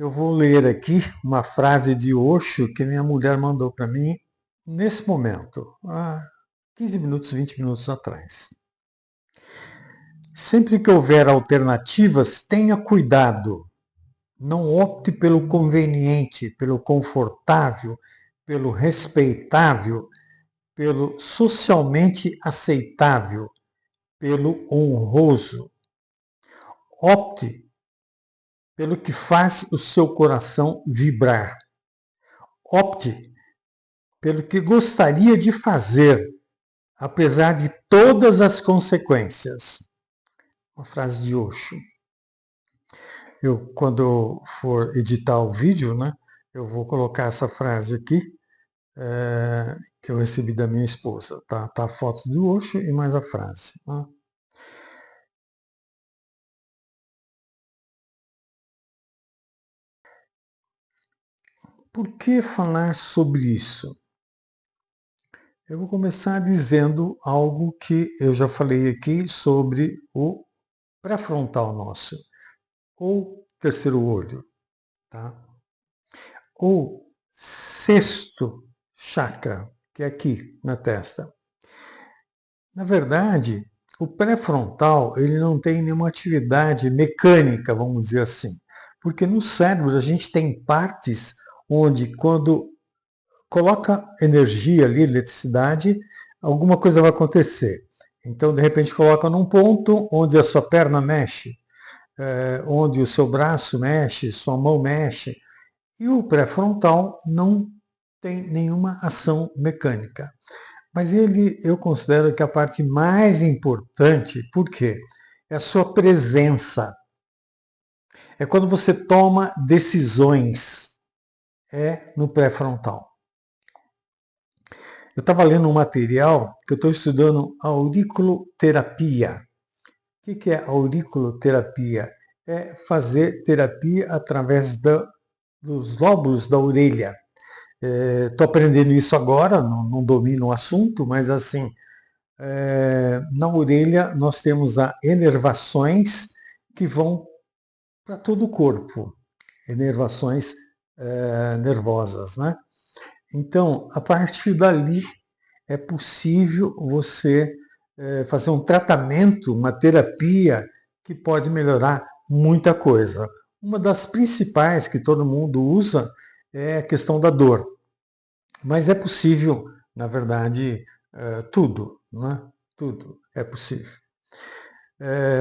Eu vou ler aqui uma frase de Osho que minha mulher mandou para mim nesse momento, há 15 minutos, 20 minutos atrás. Sempre que houver alternativas, tenha cuidado. Não opte pelo conveniente, pelo confortável, pelo respeitável, pelo socialmente aceitável, pelo honroso. Opte pelo que faz o seu coração vibrar. Opte pelo que gostaria de fazer, apesar de todas as consequências. Uma frase de Osho. Quando eu for editar o vídeo, né, eu vou colocar essa frase aqui, que eu recebi da minha esposa. Tá a foto do Osho e mais a frase. Né? Por que falar sobre isso? Eu vou começar dizendo algo que eu já falei aqui sobre o pré-frontal nosso, ou terceiro olho, tá? Ou sexto chakra, que é aqui na testa. Na verdade, o pré-frontal ele não tem nenhuma atividade mecânica, vamos dizer assim, porque no cérebro a gente tem partes onde quando coloca energia ali, eletricidade, alguma coisa vai acontecer. Então, de repente, coloca num ponto onde a sua perna mexe, onde o seu braço mexe, sua mão mexe, e o pré-frontal não tem nenhuma ação mecânica. Mas eu considero que a parte mais importante, por quê? É a sua presença. É quando você toma decisões, no pré-frontal. Eu estava lendo um material que eu estou estudando auriculoterapia. O que é auriculoterapia? É fazer terapia através dos lóbulos da orelha. Estou aprendendo isso agora, não domino o assunto, mas assim, na orelha nós temos as inervações que vão para todo o corpo, inervações nervosas, né? Então, a partir dali é possível você fazer um tratamento, uma terapia que pode melhorar muita coisa. Uma das principais que todo mundo usa é a questão da dor. Mas é possível, na verdade, tudo, né? Tudo é possível.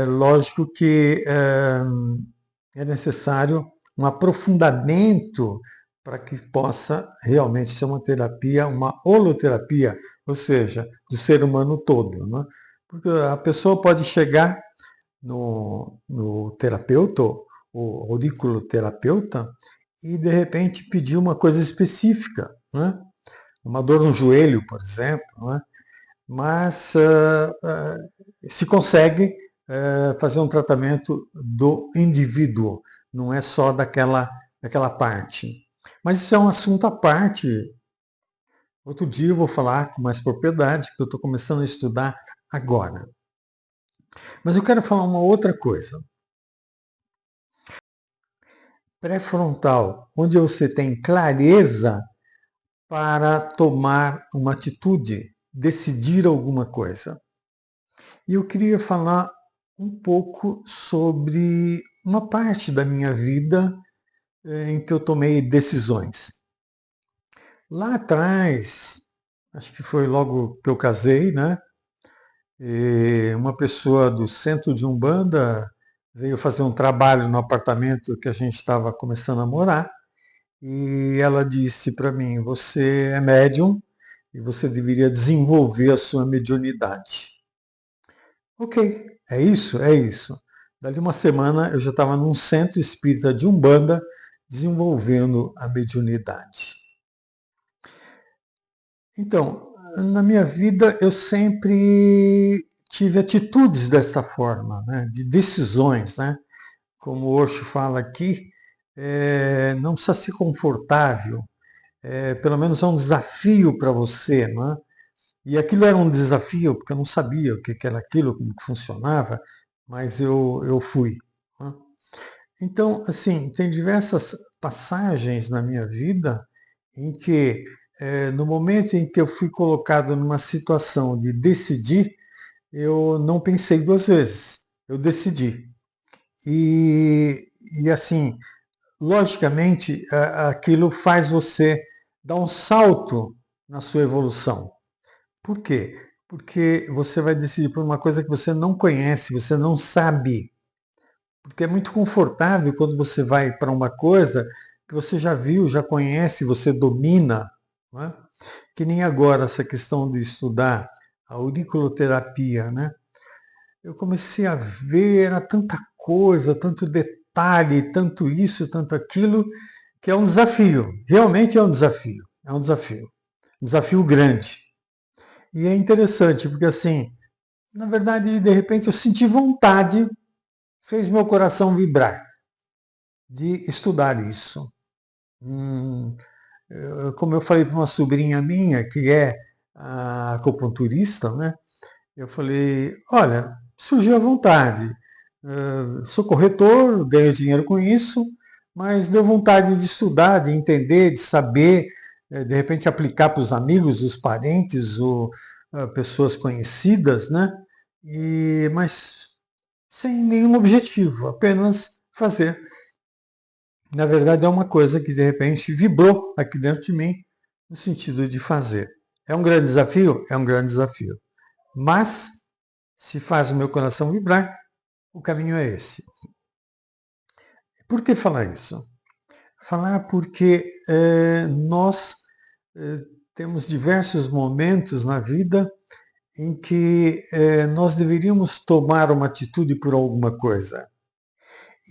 Lógico que é necessário um aprofundamento para que possa realmente ser uma terapia, uma holoterapia, ou seja, do ser humano todo. Né? Porque a pessoa pode chegar no terapeuta, o auriculoterapeuta, e de repente pedir uma coisa específica, né? Uma dor no joelho, por exemplo, né? Mas se consegue fazer um tratamento do indivíduo, não é só daquela parte. Mas isso é um assunto à parte. Outro dia eu vou falar com mais propriedade, porque eu estou começando a estudar agora. Mas eu quero falar uma outra coisa. Pré-frontal, onde você tem clareza para tomar uma atitude, decidir alguma coisa. E eu queria falar um pouco sobre uma parte da minha vida em que eu tomei decisões. Lá atrás, acho que foi logo que eu casei, né? E uma pessoa do centro de Umbanda veio fazer um trabalho no apartamento que a gente estava começando a morar. E ela disse para mim: você é médium e você deveria desenvolver a sua mediunidade. Ok, é isso? É isso. Dali uma semana eu já estava num centro espírita de Umbanda desenvolvendo a mediunidade. Então, na minha vida eu sempre tive atitudes dessa forma, né, de decisões, né? Como o Osho fala aqui, não precisa ser confortável, pelo menos é um desafio para você, né? E aquilo era um desafio, porque eu não sabia o que era aquilo, como que funcionava, mas eu fui. Né? Então, assim, tem diversas passagens na minha vida em que, no momento em que eu fui colocado numa situação de decidir, eu não pensei duas vezes, eu decidi. E assim, logicamente, aquilo faz você dar um salto na sua evolução. Por quê? Porque você vai decidir por uma coisa que você não conhece, você não sabe. Porque é muito confortável quando você vai para uma coisa que você já viu, já conhece, você domina. Não é? Que nem agora essa questão de estudar a auriculoterapia, né? Eu comecei a ver, era tanta coisa, tanto detalhe, tanto isso, tanto aquilo, que é um desafio. Realmente é um desafio. É um desafio. Um desafio grande. E é interessante, porque assim, na verdade, de repente eu senti vontade, fez meu coração vibrar de estudar isso. Hum, como eu falei para uma sobrinha minha, que é a acupunturista, né? Eu falei, olha, surgiu a vontade. Sou corretor, ganho dinheiro com isso, mas deu vontade de estudar, de entender, de saber, de repente aplicar para os amigos, os parentes ou pessoas conhecidas, né? Mas sem nenhum objetivo, apenas fazer. Na verdade, é uma coisa que de repente vibrou aqui dentro de mim, no sentido de fazer. É um grande desafio? É um grande desafio. Mas, se faz o meu coração vibrar, o caminho é esse. Por que falar isso? Falar porque nós temos diversos momentos na vida em que nós deveríamos tomar uma atitude por alguma coisa.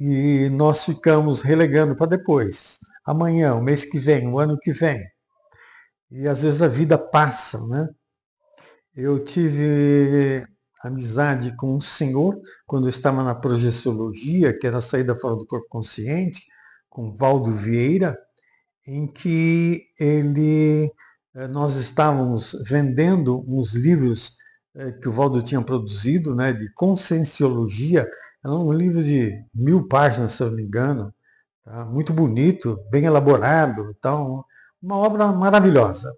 E nós ficamos relegando para depois. Amanhã, o mês que vem, o ano que vem. E às vezes a vida passa, né? Eu tive amizade com um senhor quando eu estava na projeciologia, que era a saída fora do corpo consciente, com Valdo Vieira, em que nós estávamos vendendo uns livros que o Valdo tinha produzido, né, de conscienciologia, era um livro de 1000 páginas, se eu não me engano, tá? Muito bonito, bem elaborado, então, uma obra maravilhosa.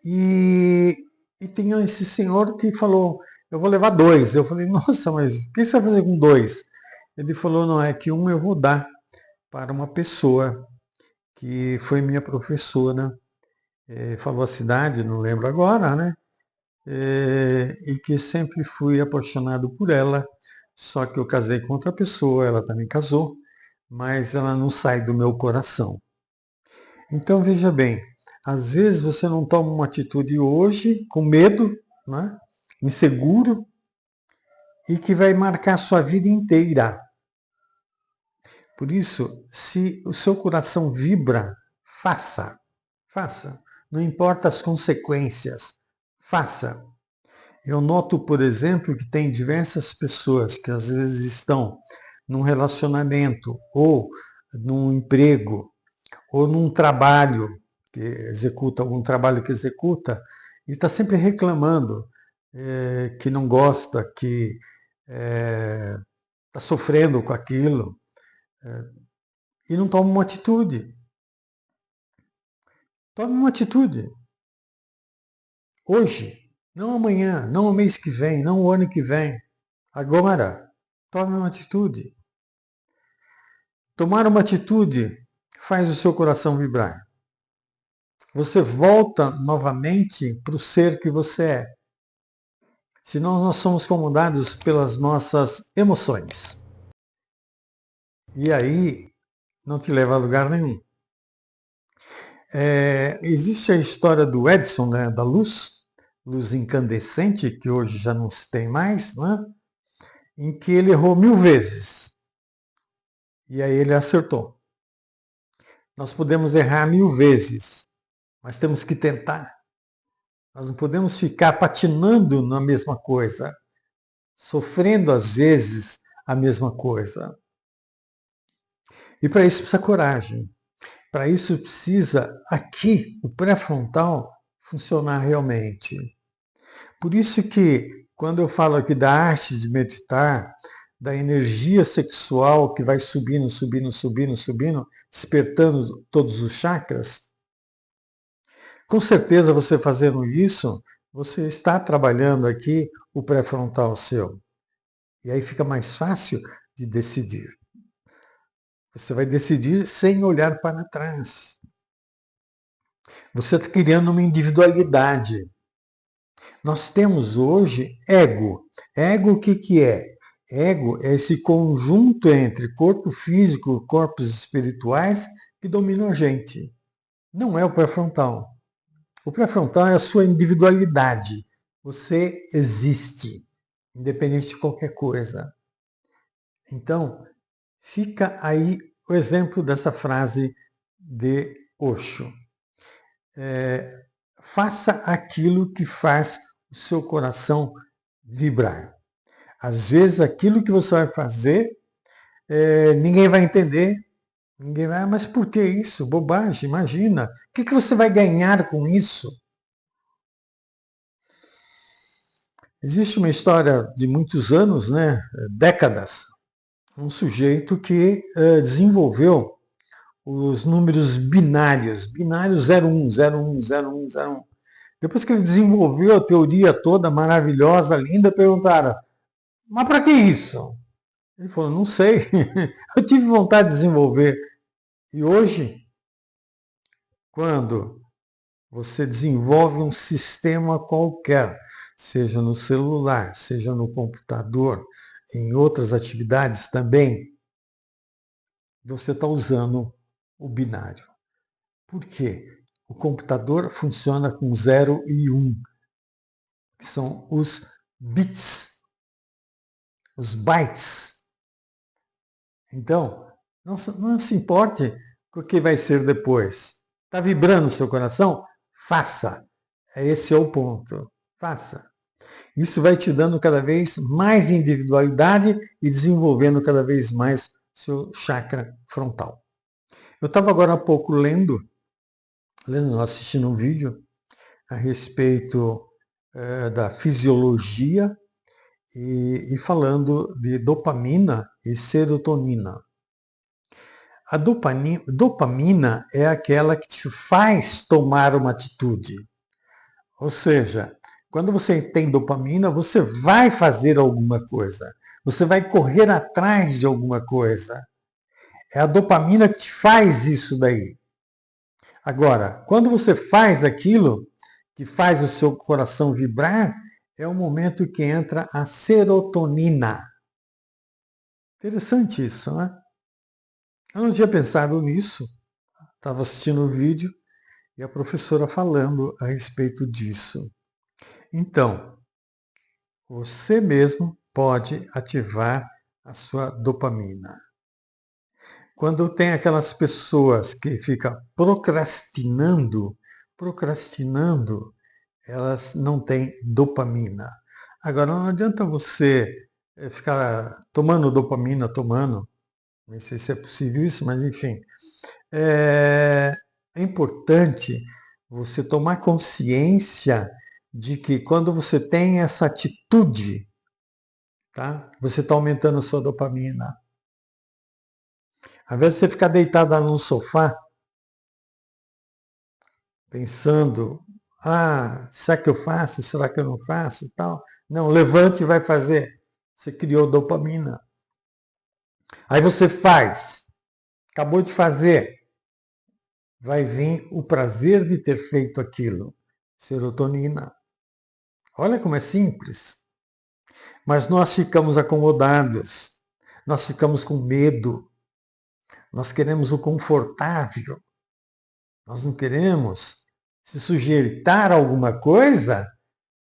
E, e tinha esse senhor que falou, eu vou levar dois. Eu falei, nossa, mas o que você vai fazer com dois? Ele falou, não, é que um eu vou dar para uma pessoa que foi minha professora, falou a cidade, não lembro agora, né? E que sempre fui apaixonado por ela, só que eu casei com outra pessoa, ela também casou, mas ela não sai do meu coração. Então veja bem, às vezes você não toma uma atitude hoje com medo, né? Inseguro, e que vai marcar a sua vida inteira. Por isso, se o seu coração vibra, faça. Faça. Não importa as consequências. Faça. Eu noto, por exemplo, que tem diversas pessoas que às vezes estão num relacionamento ou num emprego ou num trabalho que executa, algum trabalho que executa, e está sempre reclamando que não gosta, que está sofrendo com aquilo, e não toma uma atitude. Tome uma atitude. Hoje, não amanhã, não o mês que vem, não o ano que vem. Agora, tome uma atitude. Tomar uma atitude faz o seu coração vibrar. Você volta novamente para o ser que você é. Senão nós somos comandados pelas nossas emoções. E aí não te leva a lugar nenhum. Existe a história do Edison, né, da luz, luz incandescente, que hoje já não se tem mais, né, em que ele errou 1000 vezes. E aí ele acertou. Nós podemos errar 1000 vezes, mas temos que tentar. Nós não podemos ficar patinando na mesma coisa, sofrendo às vezes a mesma coisa. E para isso precisa coragem. Para isso precisa aqui, o pré-frontal, funcionar realmente. Por isso que quando eu falo aqui da arte de meditar, da energia sexual que vai subindo, subindo, subindo, subindo, despertando todos os chakras. Com certeza, você fazendo isso, você está trabalhando aqui o pré-frontal seu. E aí fica mais fácil de decidir. Você vai decidir sem olhar para trás. Você está criando uma individualidade. Nós temos hoje ego. Ego o que, que é? Ego é esse conjunto entre corpo físico e corpos espirituais que dominam a gente. Não é o pré-frontal. O pré-frontal é a sua individualidade. Você existe, independente de qualquer coisa. Então, fica aí o exemplo dessa frase de Osho. Faça aquilo que faz o seu coração vibrar. Às vezes, aquilo que você vai fazer, ninguém vai entender. Ninguém vai, mas por que isso? Bobagem, imagina. O que você vai ganhar com isso? Existe uma história de muitos anos, né, décadas, um sujeito que desenvolveu os números binários, binário 01, 01, 01, 01. Depois que ele desenvolveu a teoria toda maravilhosa, linda, perguntaram, mas para que isso? Ele falou, não sei, eu tive vontade de desenvolver. E hoje, quando você desenvolve um sistema qualquer, seja no celular, seja no computador, em outras atividades também, você está usando o binário. Por quê? O computador funciona com 0 e 1, que são os bits, os bytes. Então, não se importe com o que vai ser depois. Está vibrando o seu coração? Faça. Esse é o ponto. Faça. Isso vai te dando cada vez mais individualidade e desenvolvendo cada vez mais seu chakra frontal. Eu estava agora há pouco lendo, assistindo um vídeo a respeito da fisiologia e falando de dopamina e serotonina. A dopamina é aquela que te faz tomar uma atitude. Ou seja, quando você tem dopamina, você vai fazer alguma coisa. Você vai correr atrás de alguma coisa. É a dopamina que te faz isso daí. Agora, quando você faz aquilo que faz o seu coração vibrar, é o momento que entra a serotonina. Interessante isso, né? Eu não tinha pensado nisso. Estava assistindo o vídeo e a professora falando a respeito disso. Então, você mesmo pode ativar a sua dopamina. Quando tem aquelas pessoas que ficam procrastinando, elas não têm dopamina. Agora, não adianta você ficar tomando dopamina, não sei se é possível isso, mas enfim. É importante você tomar consciência de que quando você tem essa atitude, tá? Você está aumentando a sua dopamina. Ao invés de você ficar deitado no sofá, pensando, será que eu faço? Será que eu não faço? E tal. Não, levante e vai fazer. Você criou dopamina. Aí você faz. Acabou de fazer. Vai vir o prazer de ter feito aquilo. Serotonina. Olha como é simples. Mas nós ficamos acomodados. Nós ficamos com medo. Nós queremos o confortável. Nós não queremos se sujeitar a alguma coisa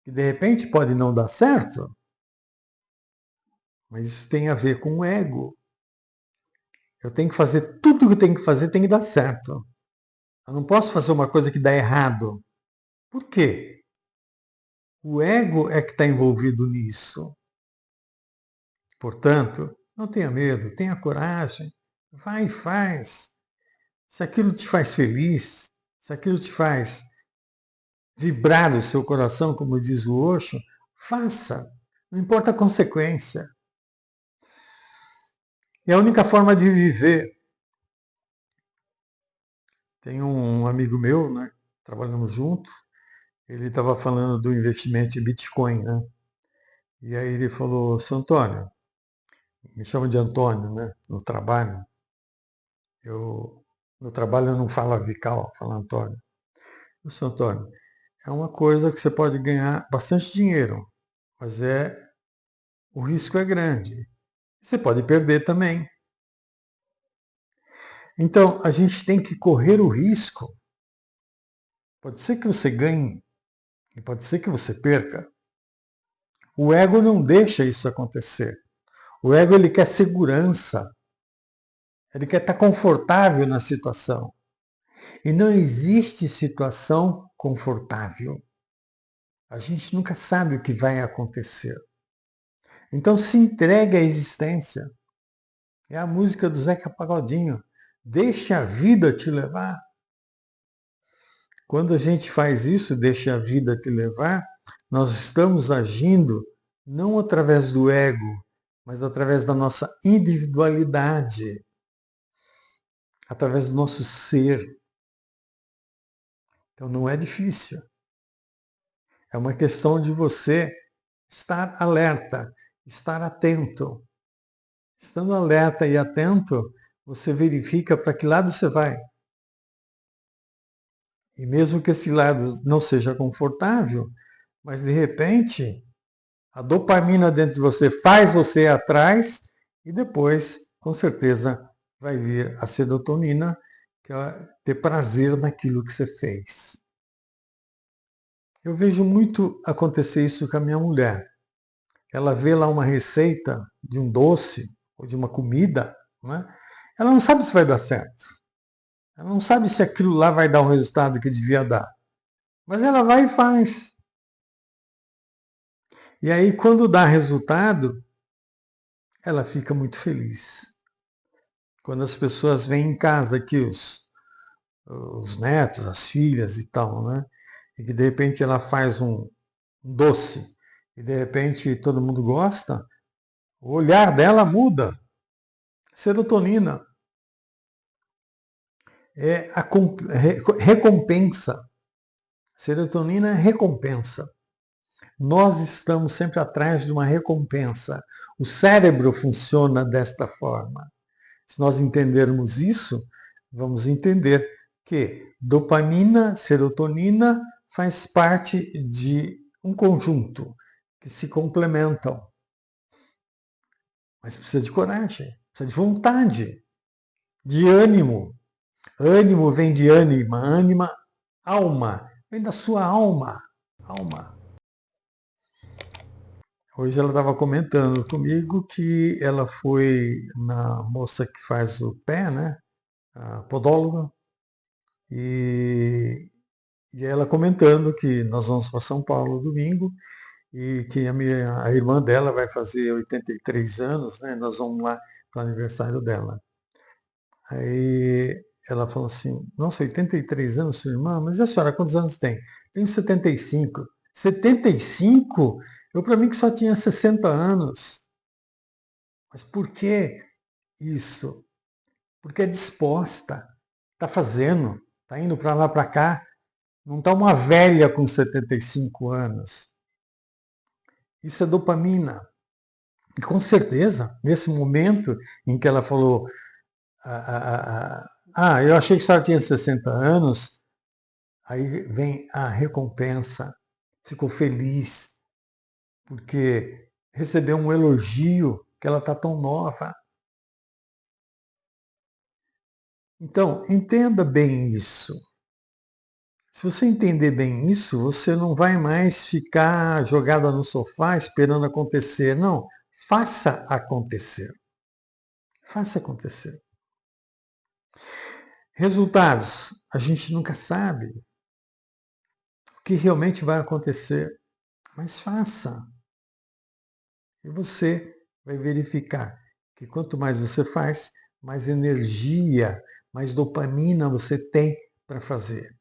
que de repente pode não dar certo. Mas isso tem a ver com o ego. Eu tenho que fazer tudo o que eu tenho que fazer, tem que dar certo. Eu não posso fazer uma coisa que dá errado. Por quê? O ego é que está envolvido nisso. Portanto, não tenha medo, tenha coragem. Vai e faz. Se aquilo te faz feliz, se aquilo te faz vibrar o seu coração, como diz o Osho, faça. Não importa a consequência. E a única forma de viver. Tem um amigo meu, né? Trabalhamos juntos. Ele estava falando do investimento em Bitcoin, né? E aí ele falou, seu Antônio, me chama de Antônio, né? No trabalho. Eu, no trabalho eu não falo Vical, falo Antônio. O seu Antônio, é uma coisa que você pode ganhar bastante dinheiro, mas o risco é grande. Você pode perder também. Então, a gente tem que correr o risco. Pode ser que você ganhe e pode ser que você perca. O ego não deixa isso acontecer. O ego ele quer segurança. Ele quer estar confortável na situação. E não existe situação confortável. A gente nunca sabe o que vai acontecer. Então se entregue à existência. É a música do Zeca Pagodinho. Deixa a vida te levar. Quando a gente faz isso, deixa a vida te levar, nós estamos agindo não através do ego, mas através da nossa individualidade, através do nosso ser. Então não é difícil. É uma questão de você estar alerta, estar atento. Estando alerta e atento, você verifica para que lado você vai. E mesmo que esse lado não seja confortável, mas de repente a dopamina dentro de você faz você ir atrás e depois, com certeza, vai vir a serotonina, que é ter prazer naquilo que você fez. Eu vejo muito acontecer isso com a minha mulher. Ela vê lá uma receita de um doce ou de uma comida, né? Ela não sabe se vai dar certo. Ela não sabe se aquilo lá vai dar o resultado que devia dar. Mas ela vai e faz. E aí, quando dá resultado, ela fica muito feliz. Quando as pessoas vêm em casa aqui, os netos, as filhas e tal, né? E que de repente ela faz um doce e de repente todo mundo gosta, o olhar dela muda. Serotonina é a recompensa. Serotonina é recompensa. Nós estamos sempre atrás de uma recompensa. O cérebro funciona desta forma. Se nós entendermos isso, vamos entender que dopamina, serotonina faz parte de um conjunto que se complementam. Mas precisa de coragem, precisa de vontade, de ânimo. Ânimo vem de ânima, ânima, alma, vem da sua alma. Alma. Hoje ela estava comentando comigo que ela foi na moça que faz o pé, né? A podóloga, e, e ela comentando que nós vamos para São Paulo domingo e que a irmã dela vai fazer 83 anos, né? Nós vamos lá para o aniversário dela. Aí ela falou assim, nossa, 83 anos, sua irmã? Mas e a senhora, quantos anos tem? Tenho 75. 75? Eu para mim que só tinha 60 anos. Mas por que isso? Porque é disposta, está fazendo, está indo para lá, para cá. Não está uma velha com 75 anos. Isso é dopamina. E com certeza, nesse momento em que ela falou, eu achei que a senhora tinha 60 anos, aí vem a recompensa. Ficou feliz, porque recebeu um elogio que ela está tão nova. Então, entenda bem isso. Se você entender bem isso, você não vai mais ficar jogada no sofá esperando acontecer. Não, faça acontecer. Faça acontecer. Resultados. A gente nunca sabe o que realmente vai acontecer, mas faça. E você vai verificar que quanto mais você faz, mais energia, mais dopamina você tem para fazer.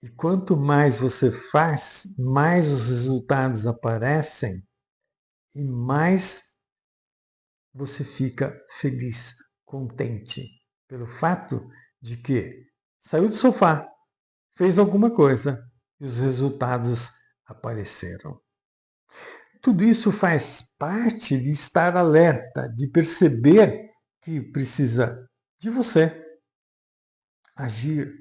E quanto mais você faz, mais os resultados aparecem e mais você fica feliz, contente, pelo fato de que saiu do sofá, fez alguma coisa e os resultados apareceram. Tudo isso faz parte de estar alerta, de perceber que precisa de você agir.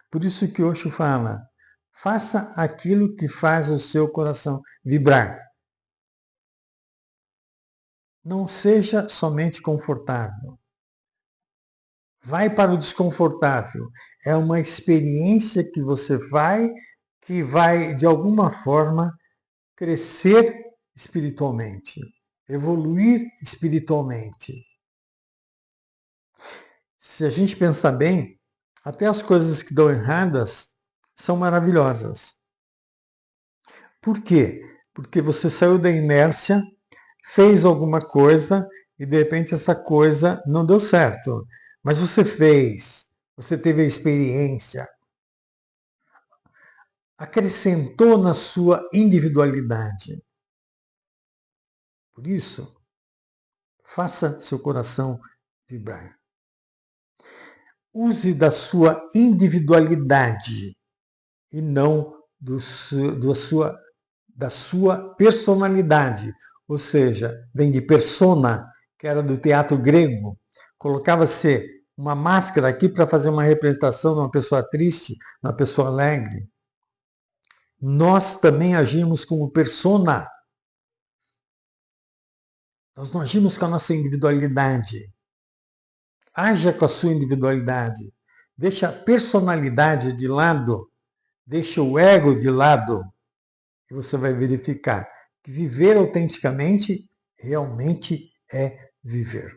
Por isso que Osho fala, faça aquilo que faz o seu coração vibrar. Não seja somente confortável. Vai para o desconfortável. É uma experiência que vai de alguma forma crescer espiritualmente, evoluir espiritualmente. Se a gente pensar bem, até as coisas que dão erradas são maravilhosas. Por quê? Porque você saiu da inércia, fez alguma coisa e de repente essa coisa não deu certo. Mas você fez, você teve a experiência, acrescentou na sua individualidade. Por isso, faça seu coração vibrar. Use da sua individualidade e não da sua personalidade. Ou seja, vem de persona, que era do teatro grego. Colocava-se uma máscara aqui para fazer uma representação de uma pessoa triste, de uma pessoa alegre. Nós também agimos como persona. Nós não agimos com a nossa individualidade. Haja com a sua individualidade. Deixa a personalidade de lado. Deixa o ego de lado. E você vai verificar que viver autenticamente realmente é viver.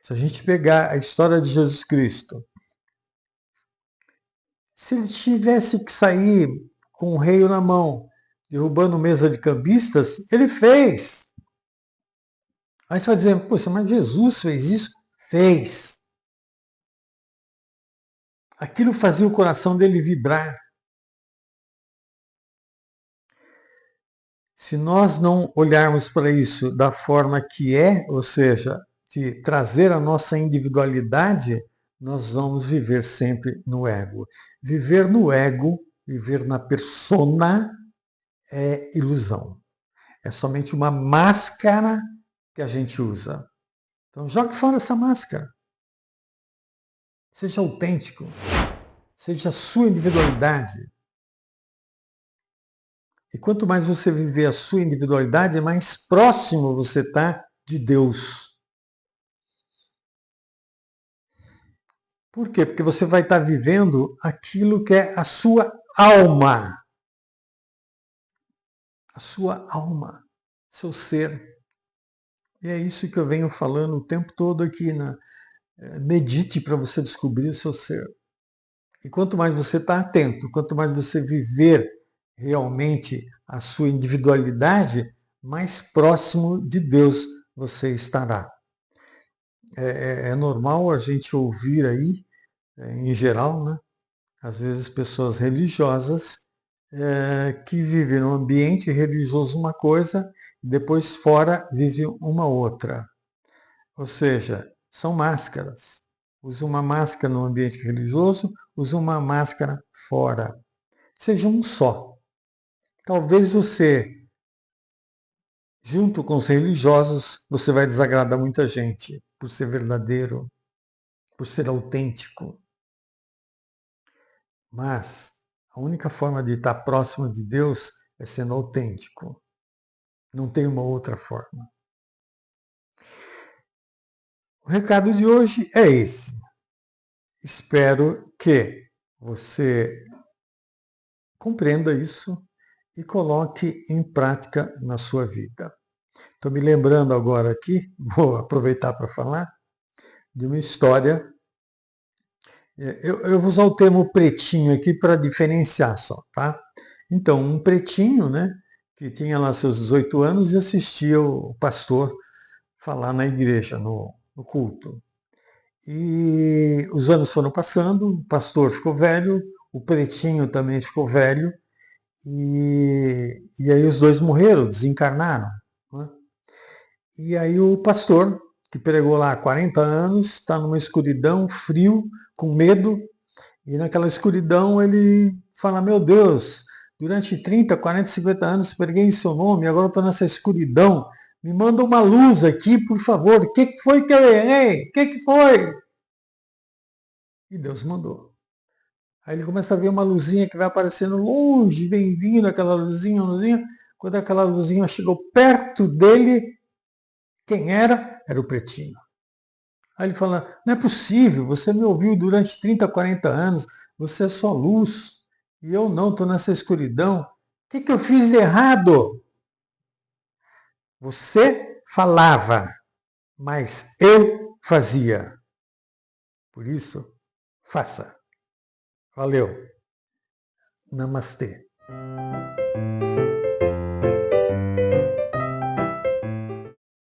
Se a gente pegar a história de Jesus Cristo, se ele tivesse que sair com o rei na mão, derrubando mesa de cambistas, ele fez. Aí você vai dizer, poxa, mas Jesus fez isso? Fez. Aquilo fazia o coração dele vibrar. Se nós não olharmos para isso da forma que é, ou seja, de trazer a nossa individualidade, nós vamos viver sempre no ego. Viver no ego, viver na persona, é ilusão. É somente uma máscara que a gente usa. Então, jogue fora essa máscara. Seja autêntico. Seja a sua individualidade. E quanto mais você viver a sua individualidade, mais próximo você está de Deus. Por quê? Porque você vai estar vivendo aquilo que é a sua alma. A sua alma, seu ser. E é isso que eu venho falando o tempo todo aqui. Medite para você descobrir o seu ser. E quanto mais você está atento, quanto mais você viver realmente a sua individualidade, mais próximo de Deus você estará. É normal a gente ouvir aí, em geral, né? Às vezes pessoas religiosas que vivem num ambiente religioso uma coisa, depois fora vive uma outra. Ou seja, são máscaras. Usa uma máscara no ambiente religioso, usa uma máscara fora. Seja um só. Talvez você, junto com os religiosos, você vai desagradar muita gente por ser verdadeiro, por ser autêntico. Mas a única forma de estar próximo de Deus é sendo autêntico. Não tem uma outra forma. O recado de hoje é esse. Espero que você compreenda isso e coloque em prática na sua vida. Estou me lembrando agora aqui, vou aproveitar para falar, de uma história. Eu vou usar o termo pretinho aqui para diferenciar só, tá? Então, um pretinho, né, que tinha lá seus 18 anos e assistia o pastor falar na igreja, no culto. E os anos foram passando, o pastor ficou velho, o pretinho também ficou velho, e aí os dois morreram, desencarnaram. Né? E aí o pastor, que pregou lá há 40 anos, está numa escuridão, frio, com medo, e naquela escuridão ele fala, meu Deus, durante 30, 40, 50 anos preguei em seu nome, agora eu estou nessa escuridão, me manda uma luz aqui, por favor, o que foi que eu errei? O que foi? E Deus mandou. Aí ele começa a ver uma luzinha que vai aparecendo longe, vem vindo aquela luzinha, luzinha. Quando aquela luzinha chegou perto dele, quem era? Era o pretinho. Aí ele fala, não é possível, você me ouviu durante 30, 40 anos, você é só luz, e eu não, estou nessa escuridão. O que eu fiz de errado? Você falava, mas eu fazia. Por isso, faça. Valeu. Namastê.